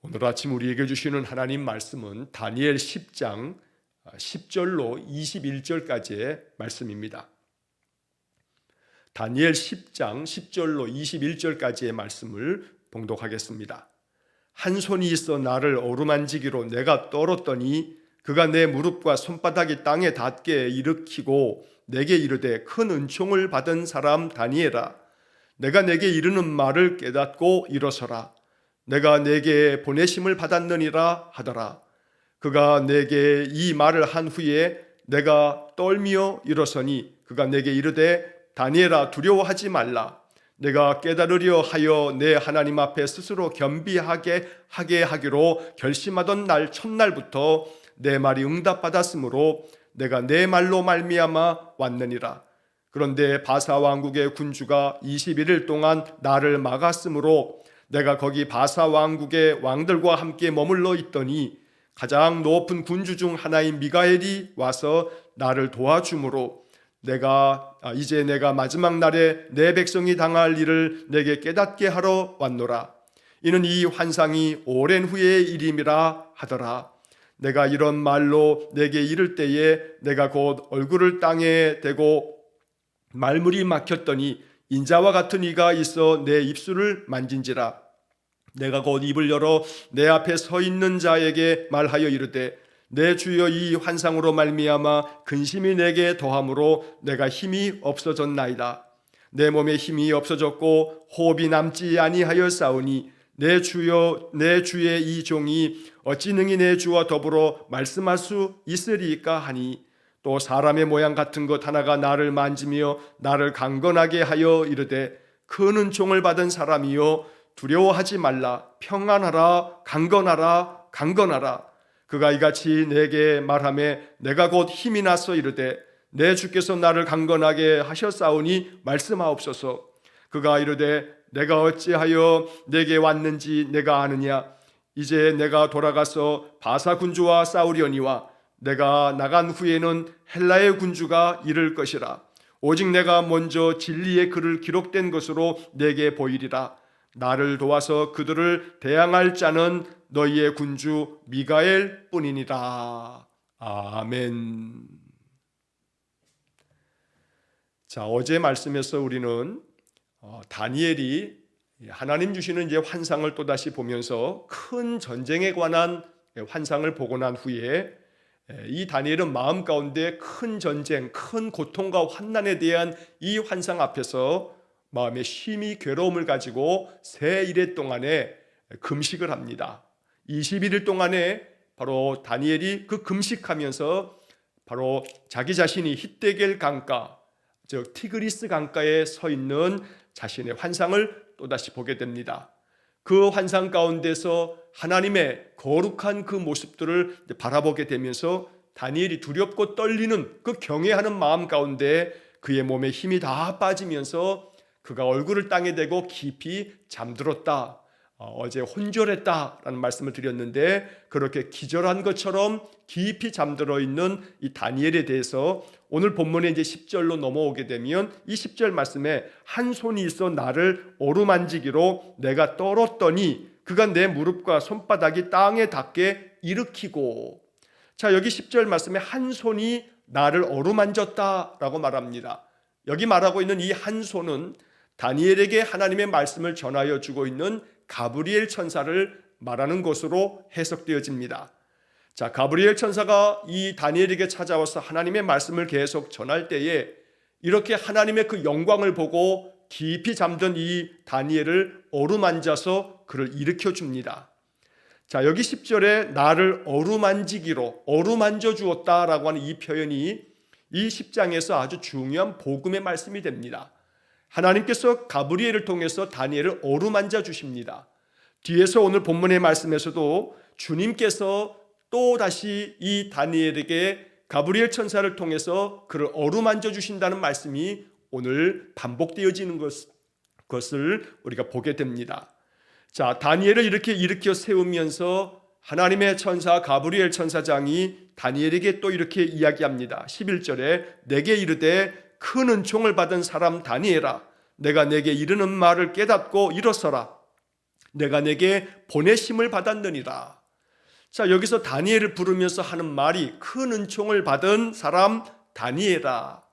오늘 아침 우리에게 주시는 하나님 말씀은 다니엘 10장 10절로 21절까지의 말씀입니다. 다니엘 10장 10절로 21절까지의 말씀을 봉독하겠습니다. 한 손이 있어 나를 어루만지기로 내가 떨었더니 그가 내 무릎과 손바닥이 땅에 닿게 일으키고 내게 이르되 큰 은총을 받은 사람 다니엘아, 내가 내게 이르는 말을 깨닫고 일어서라. 내가 내게 보내심을 받았느니라 하더라. 그가 내게 이 말을 한 후에 내가 떨며 일어서니 그가 내게 이르되 다니엘아, 두려워하지 말라. 내가 깨달으려 하여 내 하나님 앞에 스스로 겸비하게 하기로 결심하던 날 첫날부터 내 말이 응답받았으므로 내가 내 말로 말미암아 왔느니라. 그런데 바사 왕국의 군주가 21일 동안 나를 막았으므로 내가 거기 바사 왕국의 왕들과 함께 머물러 있더니 가장 높은 군주 중 하나인 미가엘이 와서 나를 도와주므로 이제 내가 마지막 날에 내 백성이 당할 일을 내게 깨닫게 하러 왔노라. 이는 이 환상이 오랜 후의 일임이라 하더라. 내가 이런 말로 내게 이를 때에 내가 곧 얼굴을 땅에 대고 말문이 막혔더니 인자와 같은 이가 있어 내 입술을 만진지라. 내가 곧 입을 열어 내 앞에 서 있는 자에게 말하여 이르되 내 주여, 이 환상으로 말미암아 근심이 내게 더함으로 내가 힘이 없어졌나이다. 내 몸에 힘이 없어졌고 호흡이 남지 아니하였사오니 내 주여, 내 주의 이 종이 어찌 능히 내 주와 더불어 말씀할 수 있으리까 하니, 또 사람의 모양 같은 것 하나가 나를 만지며 나를 강건하게 하여 이르되 큰 은총을 받은 사람이여, 두려워하지 말라. 평안하라. 강건하라. 강건하라. 그가 이같이 내게 말하매 내가 곧 힘이 나서 이르되 내 주께서 나를 강건하게 하셨사오니 말씀하옵소서. 그가 이르되 내가 어찌하여 내게 왔는지 내가 아느냐. 이제 내가 돌아가서 바사 군주와 싸우려니와 내가 나간 후에는 헬라의 군주가 이를 것이라. 오직 내가 먼저 진리의 글을 기록된 것으로 내게 보이리라. 나를 도와서 그들을 대항할 자는 너희의 군주 미가엘 뿐이니라. 아멘. 자, 어제 말씀에서 우리는 다니엘이 하나님 주시는 이제 환상을 또다시 보면서 큰 전쟁에 관한 환상을 보고 난 후에 이 다니엘은 마음 가운데 큰 전쟁, 큰 고통과 환난에 대한 이 환상 앞에서 마음에 심히 괴로움을 가지고 새 일해 동안에 금식을 합니다. 21일 동안에 바로 다니엘이 그 금식하면서 바로 자기 자신이 히데겔 강가, 즉 티그리스 강가에 서 있는 자신의 환상을 또다시 보게 됩니다. 그 환상 가운데서 하나님의 거룩한 그 모습들을 바라보게 되면서 다니엘이 두렵고 떨리는 그 경외하는 마음 가운데 그의 몸에 힘이 다 빠지면서 그가 얼굴을 땅에 대고 깊이 잠들었다. 어제 혼절했다라는 말씀을 드렸는데, 그렇게 기절한 것처럼 깊이 잠들어 있는 이 다니엘에 대해서 오늘 본문에 이제 10절로 넘어오게 되면 이 10절 말씀에 한 손이 있어 나를 어루만지기로 내가 떨었더니 그가 내 무릎과 손바닥이 땅에 닿게 일으키고. 자, 여기 10절 말씀에 한 손이 나를 어루만졌다라고 말합니다. 여기 말하고 있는 이 한 손은 다니엘에게 하나님의 말씀을 전하여 주고 있는 가브리엘 천사를 말하는 것으로 해석되어집니다. 자, 가브리엘 천사가 이 다니엘에게 찾아와서 하나님의 말씀을 계속 전할 때에 이렇게 하나님의 그 영광을 보고 깊이 잠든 이 다니엘을 어루만져서 그를 일으켜 줍니다. 자, 여기 10절에 나를 어루만지기로 어루만져 주었다라고 하는 이 표현이 이 10장에서 아주 중요한 복음의 말씀이 됩니다. 하나님께서 가브리엘을 통해서 다니엘을 어루만져 주십니다. 뒤에서 오늘 본문의 말씀에서도 주님께서 또다시 이 다니엘에게 가브리엘 천사를 통해서 그를 어루만져 주신다는 말씀이 오늘 반복되어지는 것을 우리가 보게 됩니다. 자, 다니엘을 이렇게 일으켜 세우면서 하나님의 천사 가브리엘 천사장이 다니엘에게 또 이렇게 이야기합니다. 11절에 내게 이르되 큰 은총을 받은 사람 다니엘아, 내가 내게 이르는 말을 깨닫고 일어서라. 내가 내게 보내심을 받았느니라. 자, 여기서 다니엘을 부르면서 하는 말이 큰 은총을 받은 사람 다니엘아.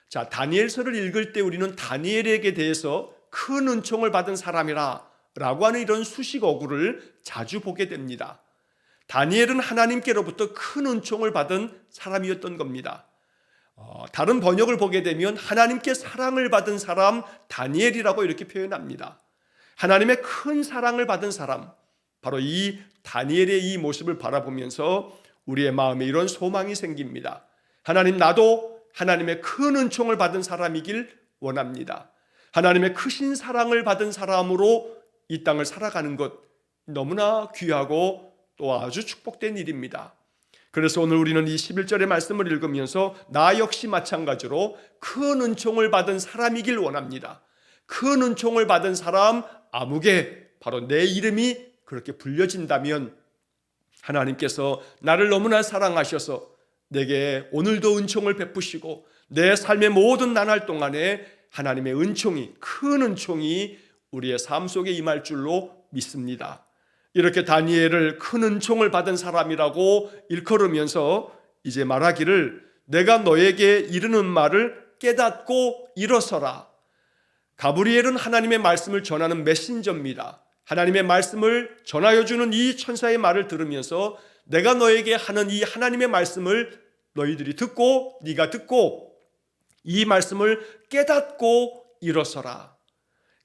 자, 다니엘서를 읽을 때 우리는 다니엘에게 대해서 큰 은총을 받은 사람이라 라고 하는 이런 수식 어구를 자주 보게 됩니다. 다니엘은 하나님께로부터 큰 은총을 받은 사람이었던 겁니다. 다른 번역을 보게 되면 하나님께 사랑을 받은 사람 다니엘이라고 이렇게 표현합니다. 하나님의 큰 사랑을 받은 사람, 바로 이 다니엘의 이 모습을 바라보면서 우리의 마음에 이런 소망이 생깁니다. 하나님, 나도 하나님의 큰 은총을 받은 사람이길 원합니다. 하나님의 크신 사랑을 받은 사람으로 이 땅을 살아가는 것 너무나 귀하고 또 아주 축복된 일입니다. 그래서 오늘 우리는 이 11절의 말씀을 읽으면서 나 역시 마찬가지로 큰 은총을 받은 사람이길 원합니다. 큰 은총을 받은 사람 아무개, 바로 내 이름이 그렇게 불려진다면 하나님께서 나를 너무나 사랑하셔서 내게 오늘도 은총을 베푸시고 내 삶의 모든 나날 동안에 하나님의 은총이, 큰 은총이 우리의 삶 속에 임할 줄로 믿습니다. 이렇게 다니엘을 큰 은총을 받은 사람이라고 일컬으면서 이제 말하기를 내가 너에게 이르는 말을 깨닫고 일어서라. 가브리엘은 하나님의 말씀을 전하는 메신저입니다. 하나님의 말씀을 전하여주는 이 천사의 말을 들으면서 내가 너에게 하는 이 하나님의 말씀을 너희들이 듣고 네가 듣고 이 말씀을 깨닫고 일어서라.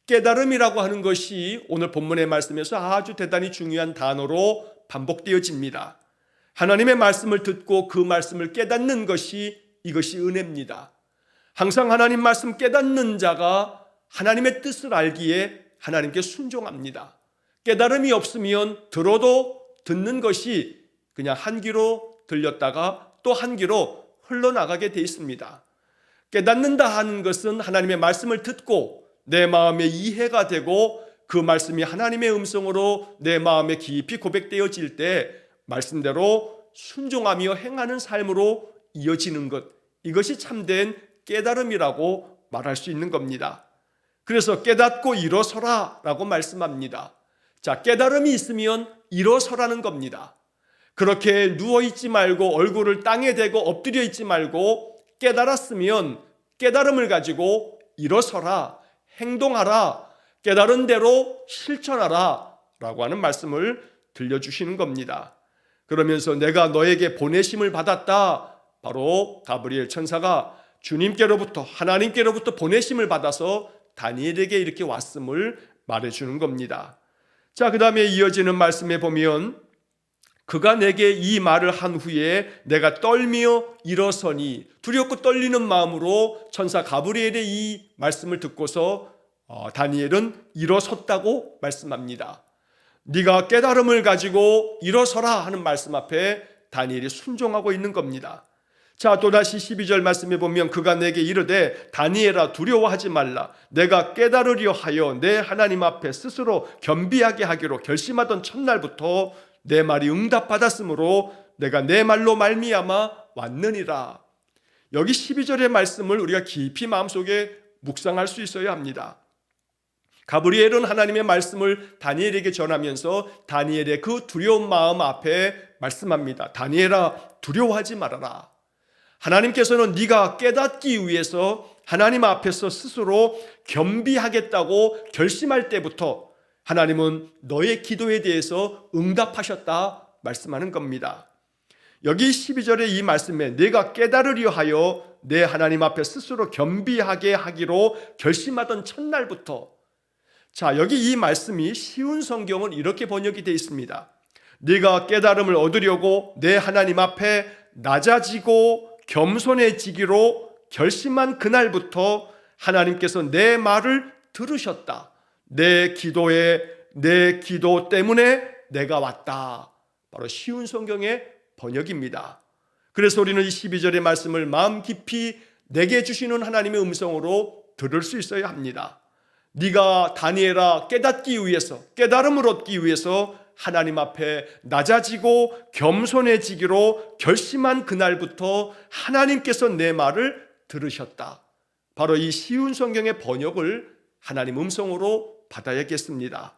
깨달음이라고 하는 것이 오늘 본문의 말씀에서 아주 대단히 중요한 단어로 반복되어집니다. 하나님의 말씀을 듣고 그 말씀을 깨닫는 것이 이것이 은혜입니다. 항상 하나님 말씀 깨닫는 자가 하나님의 뜻을 알기에 하나님께 순종합니다. 깨달음이 없으면 들어도 듣는 것이 그냥 한 귀로 들렸다가 또 한 귀로 흘러나가게 돼 있습니다. 깨닫는다 하는 것은 하나님의 말씀을 듣고 내 마음에 이해가 되고 그 말씀이 하나님의 음성으로 내 마음에 깊이 고백되어질 때 말씀대로 순종하며 행하는 삶으로 이어지는 것, 이것이 참된 깨달음이라고 말할 수 있는 겁니다. 그래서 깨닫고 일어서라 라고 말씀합니다. 자, 깨달음이 있으면 일어서라는 겁니다. 그렇게 누워있지 말고 얼굴을 땅에 대고 엎드려 있지 말고 깨달았으면 깨달음을 가지고 일어서라, 행동하라, 깨달은 대로 실천하라 라고 하는 말씀을 들려주시는 겁니다. 그러면서 내가 너에게 보내심을 받았다. 바로 가브리엘 천사가 주님께로부터, 하나님께로부터 보내심을 받아서 다니엘에게 이렇게 왔음을 말해주는 겁니다. 자, 그 다음에 이어지는 말씀에 보면 그가 내게 이 말을 한 후에 내가 떨며 일어서니, 두렵고 떨리는 마음으로 천사 가브리엘의 이 말씀을 듣고서 다니엘은 일어섰다고 말씀합니다. 네가 깨달음을 가지고 일어서라 하는 말씀 앞에 다니엘이 순종하고 있는 겁니다. 자, 또다시 12절 말씀에 보면 그가 내게 이르되 다니엘아 두려워하지 말라. 내가 깨달으려 하여 내 하나님 앞에 스스로 겸비하게 하기로 결심하던 첫날부터 내 말이 응답받았으므로 내가 내 말로 말미암아 왔느니라. 여기 12절의 말씀을 우리가 깊이 마음속에 묵상할 수 있어야 합니다. 가브리엘은 하나님의 말씀을 다니엘에게 전하면서 다니엘의 그 두려운 마음 앞에 말씀합니다. 다니엘아 두려워하지 말아라. 하나님께서는 네가 깨닫기 위해서 하나님 앞에서 스스로 겸비하겠다고 결심할 때부터 하나님은 너의 기도에 대해서 응답하셨다 말씀하는 겁니다. 여기 12절의 이 말씀에 내가 깨달으려 하여 내 하나님 앞에 스스로 겸비하게 하기로 결심하던 첫날부터, 자, 여기 이 말씀이 쉬운 성경은 이렇게 번역이 되어 있습니다. 네가 깨달음을 얻으려고 내 하나님 앞에 낮아지고 겸손해지기로 결심한 그날부터 하나님께서 내 말을 들으셨다. 내 기도 때문에 내가 왔다. 바로 쉬운 성경의 번역입니다. 그래서 우리는 이 12절의 말씀을 마음 깊이 내게 주시는 하나님의 음성으로 들을 수 있어야 합니다. 네가 다니엘아 깨닫기 위해서, 깨달음을 얻기 위해서 하나님 앞에 낮아지고 겸손해지기로 결심한 그날부터 하나님께서 내 말을 들으셨다. 바로 이 쉬운 성경의 번역을 하나님 음성으로 받아야겠습니다.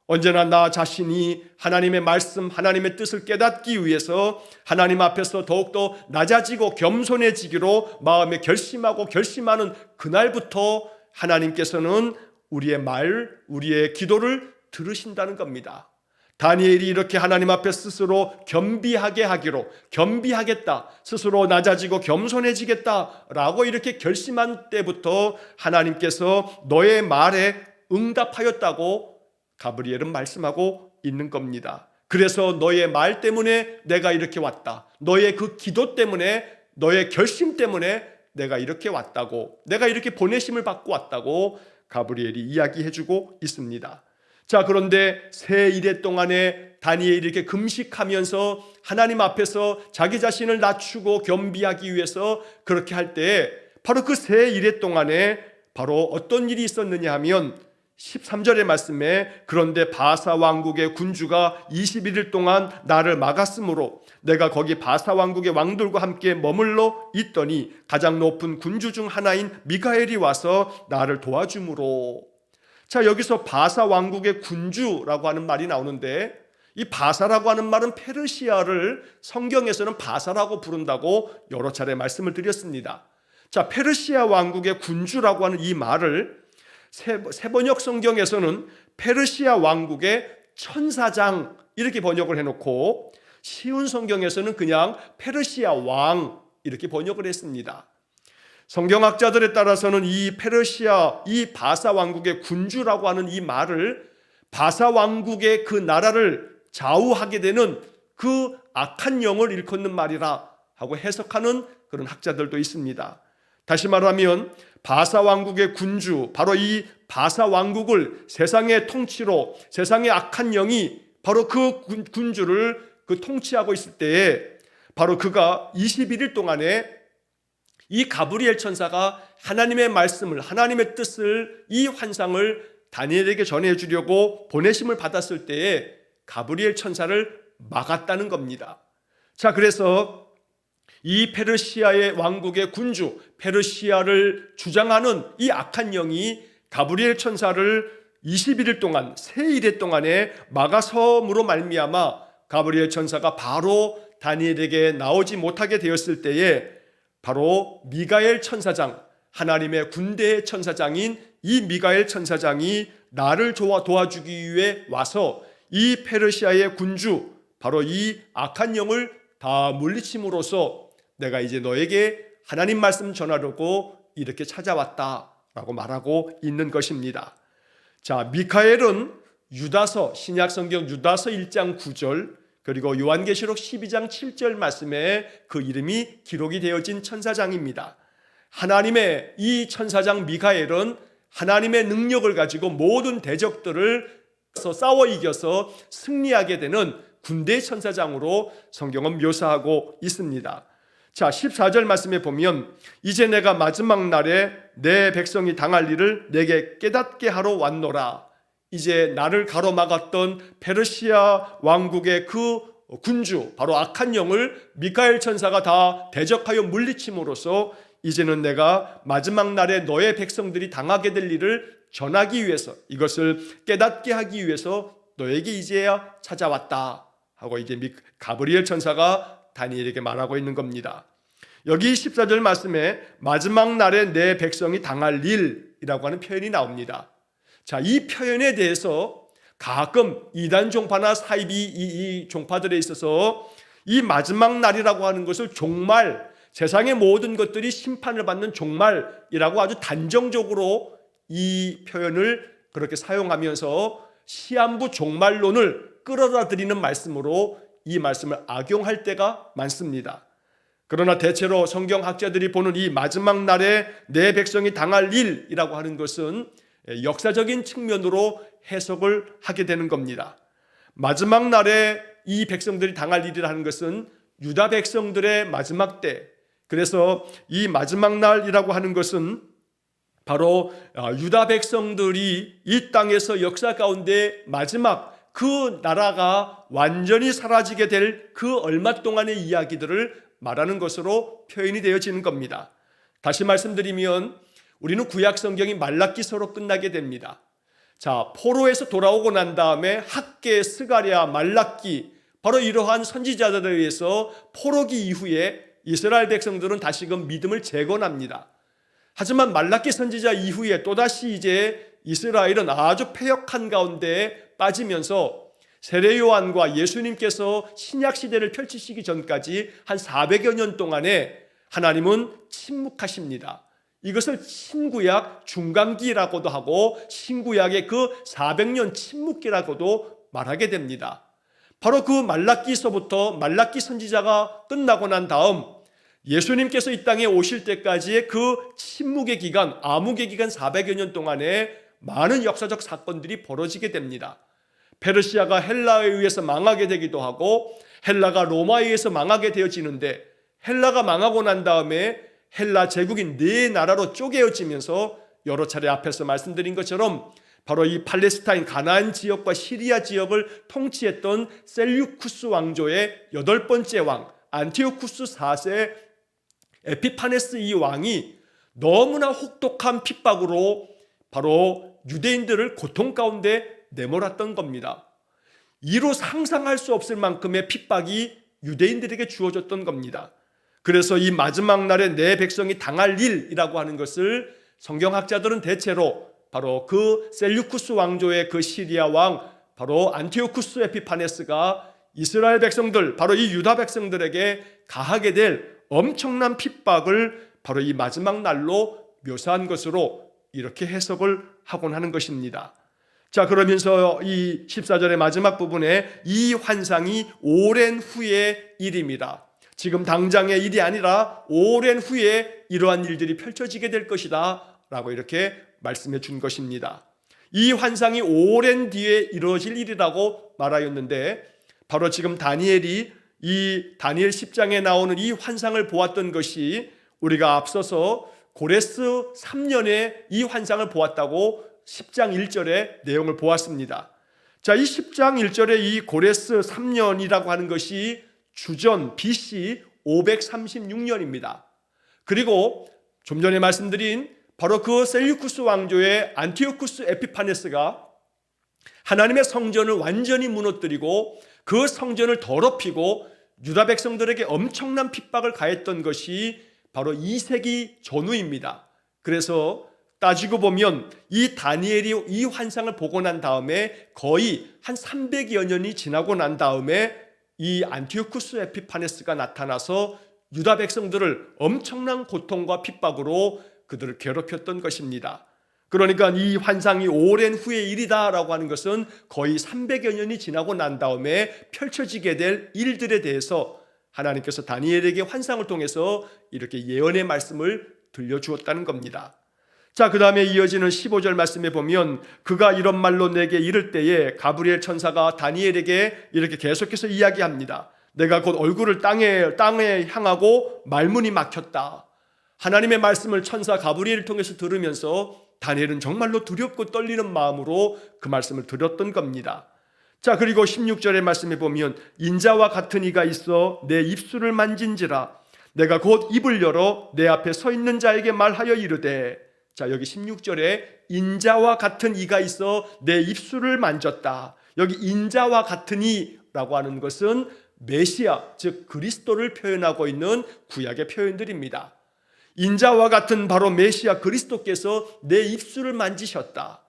언제나 나 자신이 하나님의 말씀, 하나님의 뜻을 깨닫기 위해서 하나님 앞에서 더욱더 낮아지고 겸손해지기로 마음에 결심하고 결심하는 그날부터 하나님께서는 우리의 말, 우리의 기도를 들으신다는 겁니다. 다니엘이 이렇게 하나님 앞에 스스로 겸비하게 하기로, 겸비하겠다, 스스로 낮아지고 겸손해지겠다라고 이렇게 결심한 때부터 하나님께서 너의 말에 응답하였다고 가브리엘은 말씀하고 있는 겁니다. 그래서 너의 말 때문에 내가 이렇게 왔다, 너의 그 기도 때문에, 너의 결심 때문에 내가 이렇게 왔다고, 내가 이렇게 보내심을 받고 왔다고 가브리엘이 이야기해주고 있습니다. 자, 그런데 새 이래 동안에 다니엘이 이렇게 금식하면서 하나님 앞에서 자기 자신을 낮추고 겸비하기 위해서 그렇게 할 때 바로 그 새 이래 동안에 바로 어떤 일이 있었느냐 하면 13절의 말씀에 그런데 바사 왕국의 군주가 21일 동안 나를 막았으므로 내가 거기 바사 왕국의 왕들과 함께 머물러 있더니 가장 높은 군주 중 하나인 미가엘이 와서 나를 도와주므로. 자, 여기서 바사 왕국의 군주라고 하는 말이 나오는데 이 바사라고 하는 말은 페르시아를 성경에서는 바사라고 부른다고 여러 차례 말씀을 드렸습니다. 자, 페르시아 왕국의 군주라고 하는 이 말을 세번역 성경에서는 페르시아 왕국의 천사장 이렇게 번역을 해놓고 쉬운 성경에서는 그냥 페르시아 왕 이렇게 번역을 했습니다. 성경학자들에 따라서는 이 페르시아, 이 바사 왕국의 군주라고 하는 이 말을 바사 왕국의 그 나라를 좌우하게 되는 그 악한 영을 일컫는 말이라 하고 해석하는 그런 학자들도 있습니다. 다시 말하면 바사 왕국의 군주, 바로 이 바사 왕국을 세상의 통치로, 세상의 악한 영이 바로 그 군주를 통치하고 있을 때에 바로 그가 21일 동안에 이 가브리엘 천사가 하나님의 말씀을, 하나님의 뜻을, 이 환상을 다니엘에게 전해주려고 보내심을 받았을 때에 가브리엘 천사를 막았다는 겁니다. 자, 그래서 이 페르시아의 왕국의 군주, 페르시아를 주장하는 이 악한 영이 가브리엘 천사를 21일 동안, 세 일의 동안에 막아섬으로 말미암아 가브리엘 천사가 바로 다니엘에게 나오지 못하게 되었을 때에 바로 미가엘 천사장, 하나님의 군대의 천사장인 이 미가엘 천사장이 나를 도와주기 위해 와서 이 페르시아의 군주, 바로 이 악한 영을 다 물리침으로써 내가 이제 너에게 하나님 말씀 전하려고 이렇게 찾아왔다라고 말하고 있는 것입니다. 자, 미카엘은 유다서, 신약성경 유다서 1장 9절 그리고 요한계시록 12장 7절 말씀에 그 이름이 기록이 되어진 천사장입니다. 하나님의 이 천사장 미카엘은 하나님의 능력을 가지고 모든 대적들을 싸워 이겨서 승리하게 되는 군대 천사장으로 성경은 묘사하고 있습니다. 자, 14절 말씀에 보면 이제 내가 마지막 날에 내 백성이 당할 일을 내게 깨닫게 하러 왔노라. 이제 나를 가로막았던 페르시아 왕국의 그 군주, 바로 악한 영을 미카엘 천사가 다 대적하여 물리침으로써 이제는 내가 마지막 날에 너의 백성들이 당하게 될 일을 전하기 위해서, 이것을 깨닫게 하기 위해서 너에게 이제야 찾아왔다 하고 이제 가브리엘 천사가 다니엘에게 말하고 있는 겁니다. 여기 14절 말씀에 마지막 날에 내 백성이 당할 일이라고 하는 표현이 나옵니다. 자, 이 표현에 대해서 가끔 이단 종파나 사이비 이 종파들에 있어서 이 마지막 날이라고 하는 것을 종말, 세상의 모든 것들이 심판을 받는 종말이라고 아주 단정적으로 이 표현을 그렇게 사용하면서 시한부 종말론을 끌어다 드리는 말씀으로 이 말씀을 악용할 때가 많습니다. 그러나 대체로 성경학자들이 보는 이 마지막 날에 내 백성이 당할 일이라고 하는 것은 역사적인 측면으로 해석을 하게 되는 겁니다. 마지막 날에 이 백성들이 당할 일이라는 것은 유다 백성들의 마지막 때, 그래서 이 마지막 날이라고 하는 것은 바로 유다 백성들이 이 땅에서 역사 가운데 마지막 그 나라가 완전히 사라지게 될 그 얼마 동안의 이야기들을 말하는 것으로 표현이 되어지는 겁니다. 다시 말씀드리면 우리는 구약 성경이 말라기서로 끝나게 됩니다. 자, 포로에서 돌아오고 난 다음에 학개, 스가랴, 말라기, 바로 이러한 선지자들에 의해서 포로기 이후에 이스라엘 백성들은 다시금 믿음을 재건합니다. 하지만 말라기 선지자 이후에 또다시 이제 이스라엘은 아주 패역한 가운데 빠지면서 세례 요한과 예수님께서 신약 시대를 펼치시기 전까지 한 400여 년 동안에 하나님은 침묵하십니다. 이것을 신구약 중간기라고도 하고 신구약의 그 400년 침묵기라고도 말하게 됩니다. 바로 그 말라기서부터 말라기 선지자가 끝나고 난 다음 예수님께서 이 땅에 오실 때까지의 그 침묵의 기간, 암흑의 기간 400여 년 동안에 많은 역사적 사건들이 벌어지게 됩니다. 페르시아가 헬라에 의해서 망하게 되기도 하고 헬라가 로마에 의해서 망하게 되어지는데 헬라가 망하고 난 다음에 헬라 제국이 네 나라로 쪼개어지면서 여러 차례 앞에서 말씀드린 것처럼 바로 이 팔레스타인 가나안 지역과 시리아 지역을 통치했던 셀유쿠스 왕조의 8번째 왕 안티오쿠스 4세 에피파네스 이 왕이 너무나 혹독한 핍박으로 바로 유대인들을 고통 가운데 내몰았던 겁니다. 이루 상상할 수 없을 만큼의 핍박이 유대인들에게 주어졌던 겁니다. 그래서 이 마지막 날에 내 백성이 당할 일이라고 하는 것을 성경학자들은 대체로 바로 그 셀유쿠스 왕조의 그 시리아 왕 바로 안티오쿠스 에피파네스가 이스라엘 백성들 바로 이 유다 백성들에게 가하게 될 엄청난 핍박을 바로 이 마지막 날로 묘사한 것으로 이렇게 해석을 하곤 하는 것입니다. 자, 그러면서 이 14절의 마지막 부분에 이 환상이 오랜 후의 일입니다. 지금 당장의 일이 아니라 오랜 후에 이러한 일들이 펼쳐지게 될 것이다 라고 이렇게 말씀해 준 것입니다. 이 환상이 오랜 뒤에 이루어질 일이라고 말하였는데 바로 지금 다니엘이 이 다니엘 10장에 나오는 이 환상을 보았던 것이 우리가 앞서서 고레스 3년에 이 환상을 보았다고 10장 1절의 내용을 보았습니다. 자, 이 10장 1절의 이 고레스 3년이라고 하는 것이 주전 BC 536년입니다. 그리고 좀 전에 말씀드린 바로 그 셀유쿠스 왕조의 안티오쿠스 에피파네스가 하나님의 성전을 완전히 무너뜨리고 그 성전을 더럽히고 유다 백성들에게 엄청난 핍박을 가했던 것이 바로 2세기 전후입니다. 그래서 따지고 보면 이 다니엘이 이 환상을 보고 난 다음에 거의 한 300여 년이 지나고 난 다음에 이 안티오쿠스 에피파네스가 나타나서 유다 백성들을 엄청난 고통과 핍박으로 그들을 괴롭혔던 것입니다. 그러니까 이 환상이 오랜 후의 일이다라고 하는 것은 거의 300여 년이 지나고 난 다음에 펼쳐지게 될 일들에 대해서 하나님께서 다니엘에게 환상을 통해서 이렇게 예언의 말씀을 들려주었다는 겁니다. 자, 그 다음에 이어지는 15절 말씀에 보면 그가 이런 말로 내게 이를 때에 가브리엘 천사가 다니엘에게 이렇게 계속해서 이야기합니다. 내가 곧 얼굴을 땅에 향하고 말문이 막혔다. 하나님의 말씀을 천사 가브리엘을 통해서 들으면서 다니엘은 정말로 두렵고 떨리는 마음으로 그 말씀을 들었던 겁니다. 자, 그리고 16절의 말씀에 보면 인자와 같은 이가 있어 내 입술을 만진지라 내가 곧 입을 열어 내 앞에 서 있는 자에게 말하여 이르되. 자, 여기 16절에 인자와 같은 이가 있어 내 입술을 만졌다. 여기 인자와 같은 이라고 하는 것은 메시아, 즉 그리스도를 표현하고 있는 구약의 표현들입니다. 인자와 같은 바로 메시아 그리스도께서 내 입술을 만지셨다.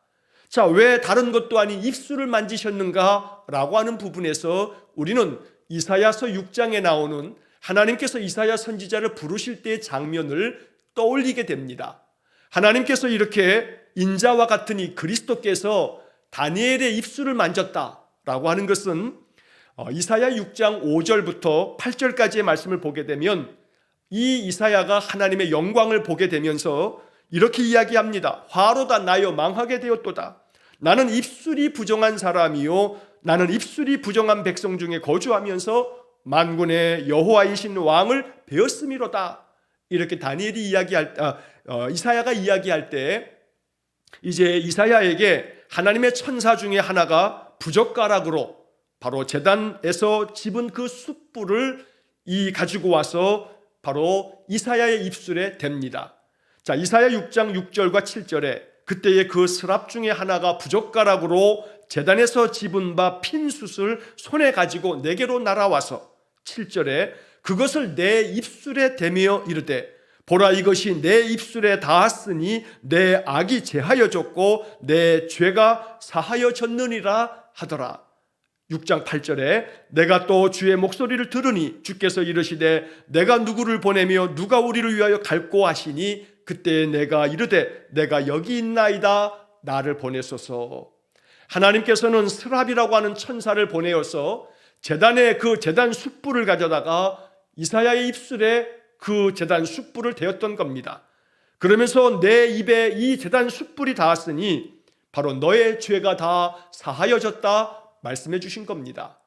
자, 왜 다른 것도 아닌 입술을 만지셨는가? 라고 하는 부분에서 우리는 이사야서 6장에 나오는 하나님께서 이사야 선지자를 부르실 때의 장면을 떠올리게 됩니다. 하나님께서 이렇게 인자와 같은 이 그리스도께서 다니엘의 입술을 만졌다라고 하는 것은 이사야 6장 5절부터 8절까지의 말씀을 보게 되면 이 이사야가 하나님의 영광을 보게 되면서 이렇게 이야기합니다. 화로다 나여 망하게 되었도다. 나는 입술이 부정한 사람이요 나는 입술이 부정한 백성 중에 거주하면서 만군의 여호와이신 왕을 배웠음이로다. 이렇게 다니엘이 이사야가 이야기할 때 이제 이사야에게 하나님의 천사 중에 하나가 부젓가락으로 바로 제단에서 집은 그 숯불을 가지고 와서 바로 이사야의 입술에 댑니다. 자, 이사야 6장 6절과 7절에 그때의 그 스랍 중에 하나가 부젓가락으로 제단에서 집은 바 핀 숯을 손에 가지고 내게로 날아와서 7절에 그것을 내 입술에 대며 이르되 보라 이것이 내 입술에 닿았으니 내 악이 제하여졌고 내 죄가 사하여졌느니라 하더라. 6장 8절에 내가 또 주의 목소리를 들으니 주께서 이르시되 내가 누구를 보내며 누가 우리를 위하여 갈꼬 하시니 그때 내가 이르되 내가 여기 있나이다 나를 보내소서. 하나님께서는 스랍이라고 하는 천사를 보내어서 제단에 그 제단 숯불을 가져다가 이사야의 입술에 그 제단 숯불을 대었던 겁니다. 그러면서 내 입에 이 제단 숯불이 닿았으니 바로 너의 죄가 다 사하여졌다 말씀해 주신 겁니다.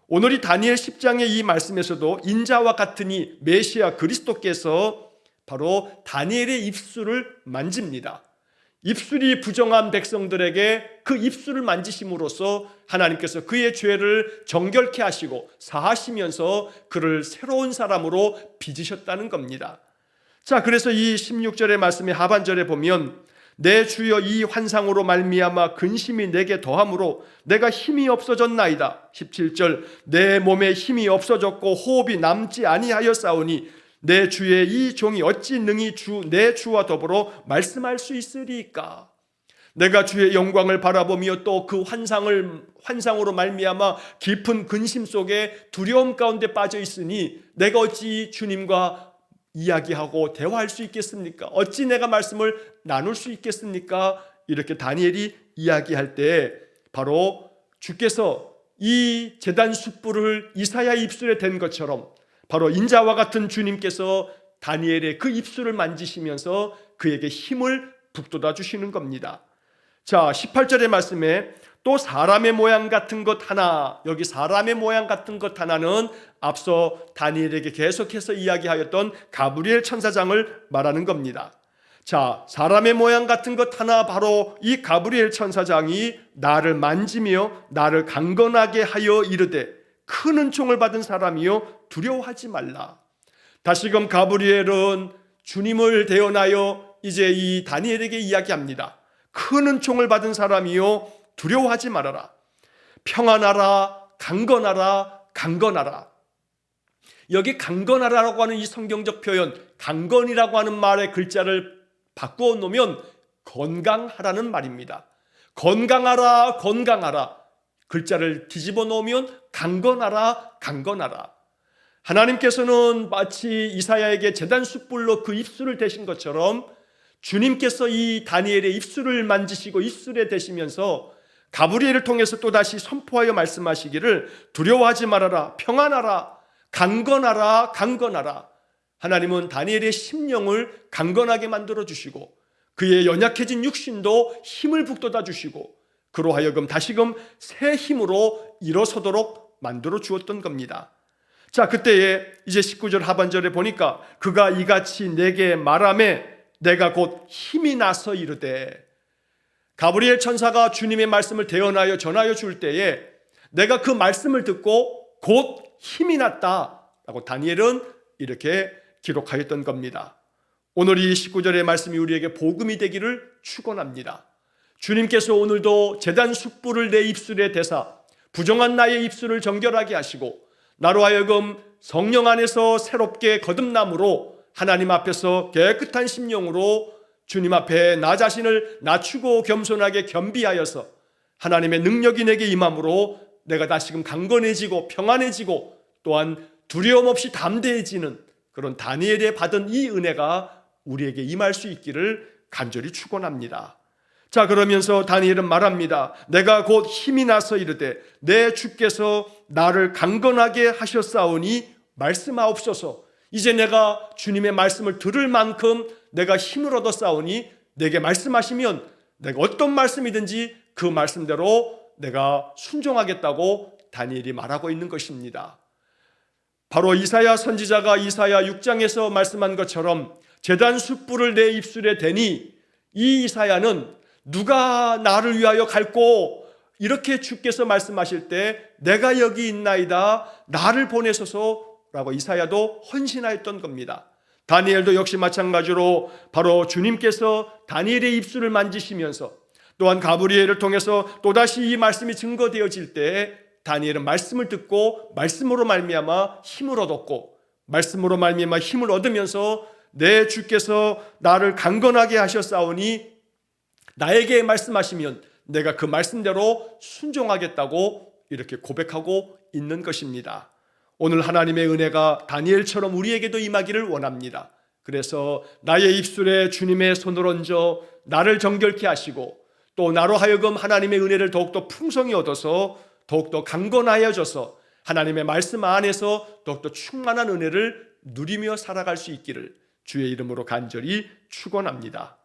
오늘 이 다니엘 10장의 이 말씀에서도 인자와 같으니 메시아 그리스도께서 바로 다니엘의 입술을 만집니다. 입술이 부정한 백성들에게 그 입술을 만지심으로써 하나님께서 그의 죄를 정결케 하시고 사하시면서 그를 새로운 사람으로 빚으셨다는 겁니다. 자, 그래서 이 16절의 말씀의 하반절에 보면 내 주여 이 환상으로 말미암아 근심이 내게 더함으로 내가 힘이 없어졌나이다. 17절 내 몸에 힘이 없어졌고 호흡이 남지 아니하였사오니 내 주의 이 종이 어찌 능히 내 주와 더불어 말씀할 수 있으리까. 내가 주의 영광을 바라보며 또 그 환상으로 말미암아 깊은 근심 속에 두려움 가운데 빠져 있으니 내가 어찌 주님과 이야기하고 대화할 수 있겠습니까? 어찌 내가 말씀을 나눌 수 있겠습니까? 이렇게 다니엘이 이야기할 때 바로 주께서 이 제단 숯불을 이사야의 입술에 댄 것처럼 바로 인자와 같은 주님께서 다니엘의 그 입술을 만지시면서 그에게 힘을 북돋아 주시는 겁니다. 자, 18절의 말씀에 또 사람의 모양 같은 것 하나, 여기 사람의 모양 같은 것 하나는 앞서 다니엘에게 계속해서 이야기하였던 가브리엘 천사장을 말하는 겁니다. 자, 사람의 모양 같은 것 하나, 바로 이 가브리엘 천사장이 나를 만지며 나를 강건하게 하여 이르되 큰 은총을 받은 사람이요 두려워하지 말라. 다시금 가브리엘은 주님을 대언하여 이제 이 다니엘에게 이야기합니다. 큰 은총을 받은 사람이요 두려워하지 말아라. 평안하라, 강건하라, 강건하라. 여기 강건하라라고 하는 이 성경적 표현, 강건이라고 하는 말의 글자를 바꾸어 놓으면 건강하라는 말입니다. 건강하라, 건강하라. 글자를 뒤집어 놓으면 강건하라, 강건하라. 하나님께서는 마치 이사야에게 제단 숯불로 그 입술을 대신 것처럼 주님께서 이 다니엘의 입술을 만지시고 입술에 대시면서 가브리엘을 통해서 또다시 선포하여 말씀하시기를 두려워하지 말아라, 평안하라, 강건하라, 강건하라. 하나님은 다니엘의 심령을 강건하게 만들어 주시고 그의 연약해진 육신도 힘을 북돋아 주시고 그로 하여금 다시금 새 힘으로 일어서도록 만들어 주었던 겁니다. 자, 그때에 이제 19절 하반절에 보니까 그가 이같이 내게 말하매 내가 곧 힘이 나서 이르되, 가브리엘 천사가 주님의 말씀을 대언하여 전하여 줄 때에 내가 그 말씀을 듣고 곧 힘이 났다라고 다니엘은 이렇게 기록하였던 겁니다. 오늘 이 19절의 말씀이 우리에게 복음이 되기를 축원합니다. 주님께서 오늘도 제단 숯불을 내 입술에 대사 부정한 나의 입술을 정결하게 하시고 나로 하여금 성령 안에서 새롭게 거듭남으로 하나님 앞에서 깨끗한 심령으로 주님 앞에 나 자신을 낮추고 겸손하게 겸비하여서 하나님의 능력이 내게 임함으로 내가 다시금 강건해지고 평안해지고 또한 두려움 없이 담대해지는 그런 다니엘에 받은 이 은혜가 우리에게 임할 수 있기를 간절히 축원합니다. 자, 그러면서 다니엘은 말합니다. 내가 곧 힘이 나서 이르되 내 주께서 나를 강건하게 하셨사오니 말씀하옵소서. 이제 내가 주님의 말씀을 들을 만큼 내가 힘을 얻었사오니 내게 말씀하시면 내가 어떤 말씀이든지 그 말씀대로 내가 순종하겠다고 다니엘이 말하고 있는 것입니다. 바로 이사야 선지자가 이사야 6장에서 말씀한 것처럼 제단 숯불을 내 입술에 대니 이 이사야는 누가 나를 위하여 갈고 이렇게 주께서 말씀하실 때 내가 여기 있나이다 나를 보내소서라고 이사야도 헌신하였던 겁니다. 다니엘도 역시 마찬가지로 바로 주님께서 다니엘의 입술을 만지시면서 또한 가브리엘을 통해서 또다시 이 말씀이 증거되어질 때 다니엘은 말씀을 듣고 말씀으로 말미암아 힘을 얻었고, 말씀으로 말미암아 힘을 얻으면서 내 주께서 나를 강건하게 하셨사오니 나에게 말씀하시면 내가 그 말씀대로 순종하겠다고 이렇게 고백하고 있는 것입니다. 오늘 하나님의 은혜가 다니엘처럼 우리에게도 임하기를 원합니다. 그래서 나의 입술에 주님의 손을 얹어 나를 정결케 하시고 또 나로 하여금 하나님의 은혜를 더욱더 풍성히 얻어서 더욱더 강건하여져서 하나님의 말씀 안에서 더욱더 충만한 은혜를 누리며 살아갈 수 있기를 주의 이름으로 간절히 축원합니다.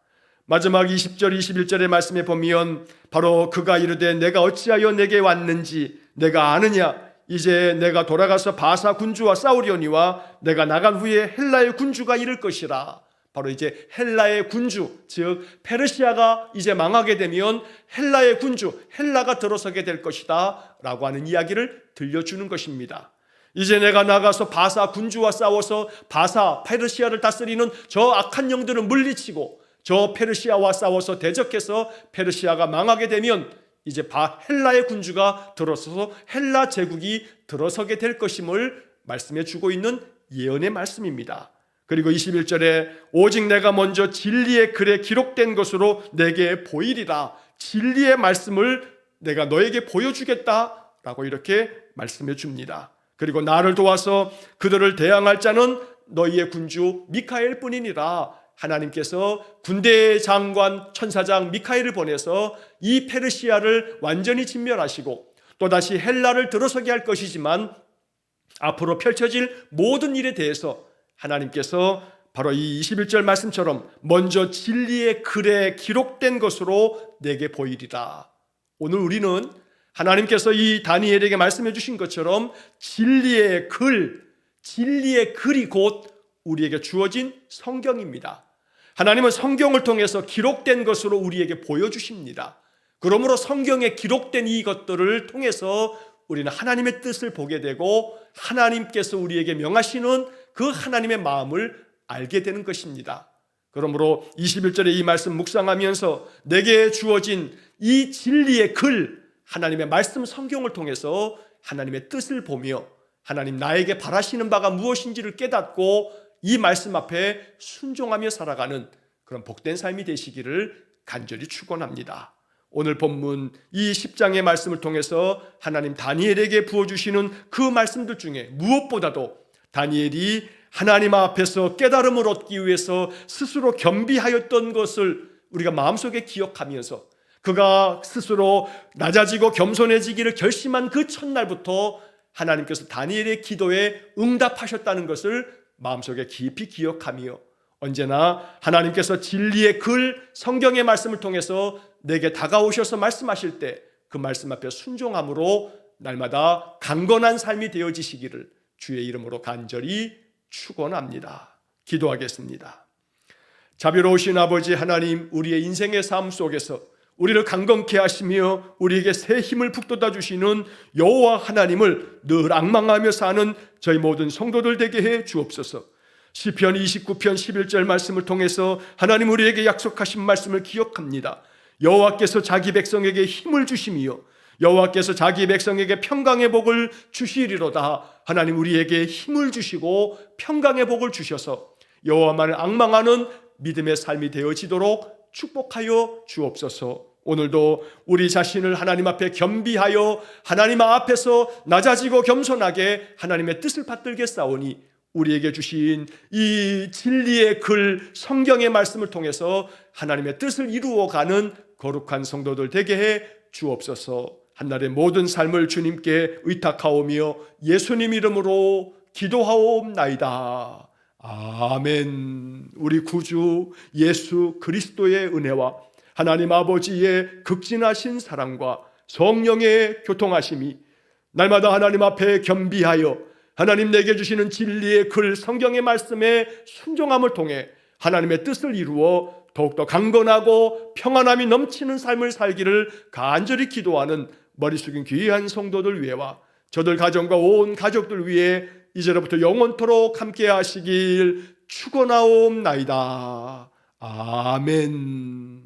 마지막 20절 21절의 말씀에 보면 바로 그가 이르되 내가 어찌하여 내게 왔는지 내가 아느냐, 이제 내가 돌아가서 바사 군주와 싸우려니와 내가 나간 후에 헬라의 군주가 이를 것이라. 바로 이제 헬라의 군주, 즉 페르시아가 이제 망하게 되면 헬라의 군주, 헬라가 들어서게 될 것이다 라고 하는 이야기를 들려주는 것입니다. 이제 내가 나가서 바사 군주와 싸워서 바사 페르시아를 다스리는 저 악한 영들을 물리치고 저 페르시아와 싸워서 대적해서 페르시아가 망하게 되면 이제 헬라의 군주가 들어서서 헬라 제국이 들어서게 될 것임을 말씀해 주고 있는 예언의 말씀입니다. 그리고 21절에 오직 내가 먼저 진리의 글에 기록된 것으로 내게 보이리라. 진리의 말씀을 내가 너에게 보여주겠다라고 이렇게 말씀해 줍니다. 그리고 나를 도와서 그들을 대항할 자는 너희의 군주 미카엘 뿐이니라. 하나님께서 군대의 장관 천사장 미카엘을 보내서 이 페르시아를 완전히 진멸하시고 또다시 헬라를 들어서게 할 것이지만 앞으로 펼쳐질 모든 일에 대해서 하나님께서 바로 이 21절 말씀처럼 먼저 진리의 글에 기록된 것으로 내게 보이리라. 오늘 우리는 하나님께서 이 다니엘에게 말씀해 주신 것처럼 진리의 글이 곧 우리에게 주어진 성경입니다. 하나님은 성경을 통해서 기록된 것으로 우리에게 보여주십니다. 그러므로 성경에 기록된 이것들을 통해서 우리는 하나님의 뜻을 보게 되고 하나님께서 우리에게 명하시는 그 하나님의 마음을 알게 되는 것입니다. 그러므로 21절의 이 말씀 묵상하면서 내게 주어진 이 진리의 글, 하나님의 말씀 성경을 통해서 하나님의 뜻을 보며 하나님 나에게 바라시는 바가 무엇인지를 깨닫고 이 말씀 앞에 순종하며 살아가는 그런 복된 삶이 되시기를 간절히 축원합니다. 오늘 본문 이 10장의 말씀을 통해서 하나님 다니엘에게 부어주시는 그 말씀들 중에 무엇보다도 다니엘이 하나님 앞에서 깨달음을 얻기 위해서 스스로 겸비하였던 것을 우리가 마음속에 기억하면서 그가 스스로 낮아지고 겸손해지기를 결심한 그 첫날부터 하나님께서 다니엘의 기도에 응답하셨다는 것을 마음속에 깊이 기억하며 언제나 하나님께서 진리의 글 성경의 말씀을 통해서 내게 다가오셔서 말씀하실 때 그 말씀 앞에 순종함으로 날마다 강건한 삶이 되어지시기를 주의 이름으로 간절히 축원합니다. 기도하겠습니다. 자비로우신 아버지 하나님, 우리의 인생의 삶 속에서 우리를 강건케 하시며 우리에게 새 힘을 북돋아 주시는 여호와 하나님을 늘 앙망하며 사는 저희 모든 성도들 되게 해 주옵소서. 시편 29편 11절 말씀을 통해서 하나님 우리에게 약속하신 말씀을 기억합니다. 여호와께서 자기 백성에게 힘을 주시며 여호와께서 자기 백성에게 평강의 복을 주시리로다. 하나님 우리에게 힘을 주시고 평강의 복을 주셔서 여호와만을 앙망하는 믿음의 삶이 되어지도록 축복하여 주옵소서. 오늘도 우리 자신을 하나님 앞에 겸비하여 하나님 앞에서 낮아지고 겸손하게 하나님의 뜻을 받들게 싸우니 우리에게 주신 이 진리의 글 성경의 말씀을 통해서 하나님의 뜻을 이루어가는 거룩한 성도들 되게 해 주옵소서. 한날의 모든 삶을 주님께 의탁하오며 예수님 이름으로 기도하옵나이다. 아멘. 우리 구주 예수 그리스도의 은혜와 하나님 아버지의 극진하신 사랑과 성령의 교통하심이 날마다 하나님 앞에 겸비하여 하나님 내게 주시는 진리의 글 성경의 말씀에 순종함을 통해 하나님의 뜻을 이루어 더욱더 강건하고 평안함이 넘치는 삶을 살기를 간절히 기도하는 머리 숙인 귀한 성도들 위해와 저들 가정과 온 가족들 위해 이제로부터 영원토록 함께 하시길 죽어나옵나이다. 아멘.